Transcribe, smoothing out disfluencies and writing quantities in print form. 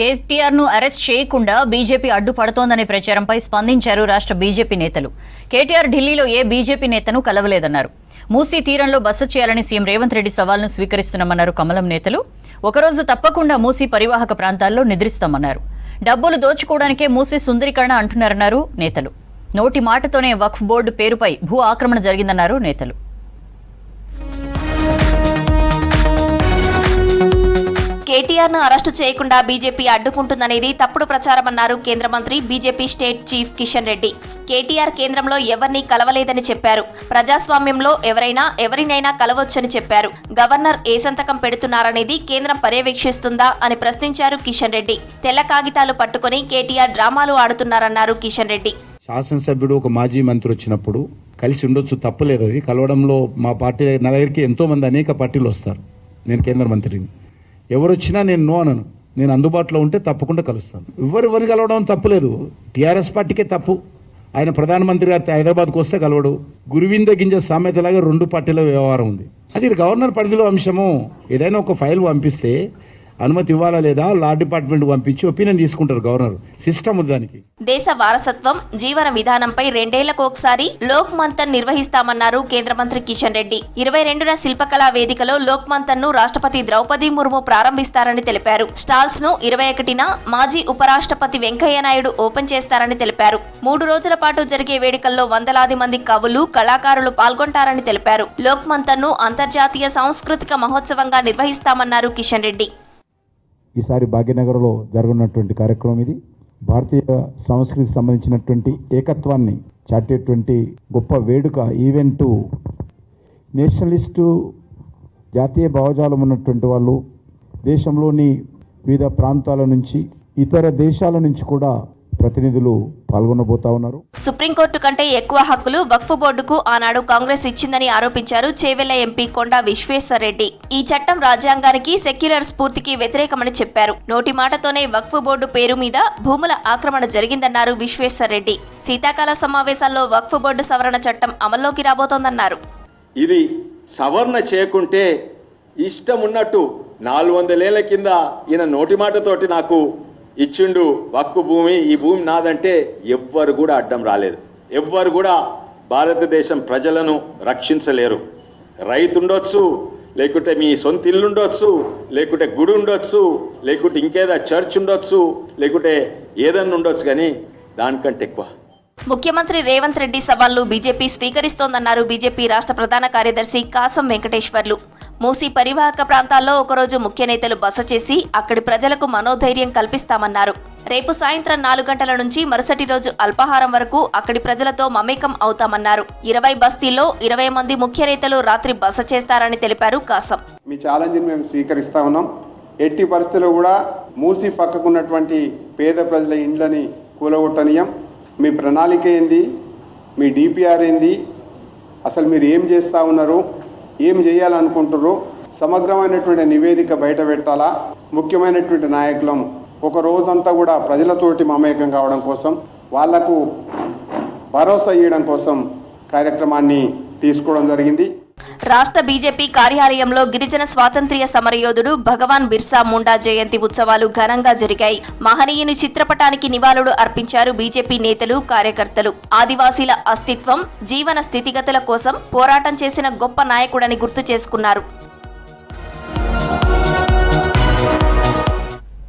కేటీఆర్ ను అరెస్ట్ చేయకుండా బీజేపీ అడ్డుపడుతోందనే ప్రచారంపై స్పందించారు రాష్ట్ర బీజేపీ నేతలు. కేటీఆర్ ఢిల్లీలో ఏ బీజేపీ నేతను కలవలేదన్నారు. మూసీ తీరంలో బస చేయాలని సీఎం రేవంత్ రెడ్డి సవాల్ను స్వీకరిస్తున్నామన్నారు కమలం నేతలు. ఒకరోజు తప్పకుండా మూసీ పరివాహక ప్రాంతాల్లో నిద్రిస్తామన్నారు. డబ్బులు దోచుకోవడానికే మూసీ సుందరీకరణ అంటున్నారన్నారు నేతలు. నోటి మాటతోనే వక్ఫ్ బోర్డు పేరుపై భూ ఆక్రమణ జరిగిందన్నారు నేతలు. కేటీఆర్ ను అరెస్టు చేయకుండా బీజేపీ అడ్డుకుంటుందనేది తప్పుడు ప్రచారమన్నారు కేంద్ర మంత్రి BJP state chief Kishan Reddy. KTR కేంద్రంలో ఎవరిని కలవలేదని చెప్పారు. ప్రజాస్వామ్యంలో ఎవరినైనా కలవొచ్చని చెప్పారు. గవర్నర్ ఏ సంతకం పెడుతున్నారనేది కేంద్రం పర్యవేక్షిస్తుందా అని ప్రశ్నించారు కిషన్ రెడ్డి. తెల్ల కాగితాలు పట్టుకుని కేటీఆర్ డ్రామాలు ఆడుతున్నారన్నారు కిషన్ రెడ్డి. శాసనసభ్యుడు ఒక మాజీ మంత్రి వచ్చినప్పుడు కలిసి ఉండొచ్చు, తప్పలేదు. అది కలవడంలో మా పార్టీ నా దగ్గరికి ఎంతో మంది అనేక పార్టీలు వస్తారు. నేను కేంద్ర మంత్రిని, ఎవరు వచ్చినా నేను నో అనను. నేను అందుబాటులో ఉంటే తప్పకుండా కలుస్తాను. ఎవరిని కలవడం తప్పులేదు. టీఆర్ఎస్ పార్టీకే తప్పు. ఆయన ప్రధానమంత్రి గారు హైదరాబాద్కు వస్తే కలవడు. గురువింద గింజ సామెతలాగా రెండు పార్టీల వ్యవహారం ఉంది. అది గవర్నర్ పరిధిలో అంశము. ఏదైనా ఒక ఫైల్ పంపిస్తే అనుమతి ఇవ్వాలా లేదా లా డిపార్ట్మెంట్ పంపించి ఒపీనియన్ తీసుకుంటారు గవర్నర్. సిస్టమ్ ఉంది దానికి. దేశ వారసత్వం, జీవన విధానంపై 2 ఏళ్లకు ఒకసారి లోక్ మంథన్ నిర్వహిస్తామన్నారు కేంద్ర మంత్రి కిషన్ రెడ్డి. 22న శిల్పకళా వేదికలో లోక్ మంథన్ ను రాష్ట్రపతి ద్రౌపది ముర్ము ప్రారంభిస్తారని తెలిపారు. స్టాల్స్ ను 21న మాజీ ఉపరాష్ట్రపతి వెంకయ్య నాయుడు ఓపెన్ చేస్తారని తెలిపారు. 3 రోజుల పాటు జరిగే వేడుకల్లో వందలాది మంది కవులు, కళాకారులు పాల్గొంటారని తెలిపారు. లోక్ మంథన్ ను అంతర్జాతీయ సాంస్కృతిక మహోత్సవంగా నిర్వహిస్తామన్నారు కిషన్ రెడ్డి. ఈసారి భాగ్యనగర్లో జరగనున్నటువంటి కార్యక్రమం ఇది. భారతీయ సంస్కృతికి సంబంధించినటువంటి ఏకత్వాన్ని చాటేటువంటి గొప్ప వేడుక, ఈవెంటు. నేషనలిస్టు జాతీయ భావజాలం ఉన్నటువంటి వాళ్ళు దేశంలోని వివిధ ప్రాంతాల నుంచి, ఇతర దేశాల నుంచి కూడా ప్రతినిధులు పాల్గొనబోతా ఉన్నారు. సుప్రీంకోర్టు కంటే ఎక్కువ హక్కులు వక్ఫ్ బోర్డుకు ఆనాడు కాంగ్రెస్ ఇచ్చిందని ఆరోపించారు చేవెళ్ల ఎంపీ కొండా విశ్వేశ్వరరెడ్డి. ఈ చట్టం రాజ్యాంగానికి, సెక్యులర్ స్ఫూర్తికి వ్యతిరేకమని చెప్పారు. నోటి మాటతోనే వక్ఫ్ బోర్డు పేరు మీద భూముల ఆక్రమణ జరిగిందన్నారు విశ్వేశ్వరరెడ్డి. శీతాకాల సమావేశాల్లో వక్ఫ్ బోర్డు సవరణ చట్టం అమల్లోకి రాబోతోందన్నారు. ఇది సవరణ చేయకుంటే ఇష్టం ఉన్నట్టు 400 ఏళ్ల కింద ఈయన నోటి మాటతోటి నాకు ఇచ్చిండు వక్ఫ్ భూమి, ఈ భూమి నాదంటే ఎవ్వరు కూడా అడ్డం రాలేదు. ఎవ్వరు కూడా భారతదేశం ప్రజలను రక్షించలేరు. రైతు ఉండొచ్చు, లేకుంటే మీ సొంత ఇల్లు ఉండొచ్చు, లేకుంటే గుడి ఉండొచ్చు, లేకుంటే ఇంకేదో చర్చ్ ఉండొచ్చు, లేకుంటే ఏదన్నా ఉండొచ్చు, కానీ దానికంటే ఎక్కువ. ముఖ్యమంత్రి రేవంత్ రెడ్డి సవాల్ను బీజేపీ స్వీకరిస్తోందన్నారు బీజేపీ రాష్ట్ర ప్రధాన కార్యదర్శి కాసం వెంకటేశ్వర్లు. మూసీ పరివాహక ప్రాంతాల్లో ఒకరోజు ముఖ్య నేతలు బస చేసి అక్కడి ప్రజలకు మనోధైర్యం కల్పిస్తామన్నారు. రేపు సాయంత్రం 4 గంటల నుంచి మరుసటి రోజు అల్పాహారం వరకు అక్కడి ప్రజలతో మమేకం అవుతామన్నారు. 20 బస్తీల్లో 20 మంది ముఖ్య నేతలు రాత్రి బస చేస్తారని తెలిపారు కాసం. మీ ఛాలెంజ్ని మేము స్వీకరిస్తా ఉన్నాం. ఎట్టి పరిస్థితుల్లో కూడా మూసీ పక్కకున్నటువంటి పేద ప్రజల ఇండ్లని కూలగొట్టనీయం. మీ ప్రణాళిక ఏంది, మీ డిపిఆర్ ఏంది, అసలు మీరు ఏం చేస్తూ ఉన్నారు, ఏం చేయాలనుకుంటున్నారు, సమగ్రమైనటువంటి నివేదిక బయట పెట్టాలా. ముఖ్యమైనటువంటి నాయకులం ఒక రోజంతా కూడా ప్రజలతోటి మమేకం కావడం కోసం, వాళ్లకు భరోసా ఇవ్వడం కోసం కార్యక్రమాన్ని తీసుకోవడం జరిగింది. రాష్ట్ర బీజేపీ కార్యాలయంలో గిరిజన స్వాతంత్ర్య సమరయోధుడు భగవాన్ బిర్సా ముండా జయంతి ఉత్సవాలు ఘనంగా జరిగాయి. మహనీయుని చిత్రపటానికి నివాళులు అర్పించారు బీజేపీ నేతలు, కార్యకర్తలు. ఆదివాసీల అస్తిత్వం, జీవన స్థితిగతుల కోసం పోరాటం చేసిన గొప్ప నాయకుడని గుర్తు చేసుకున్నారు.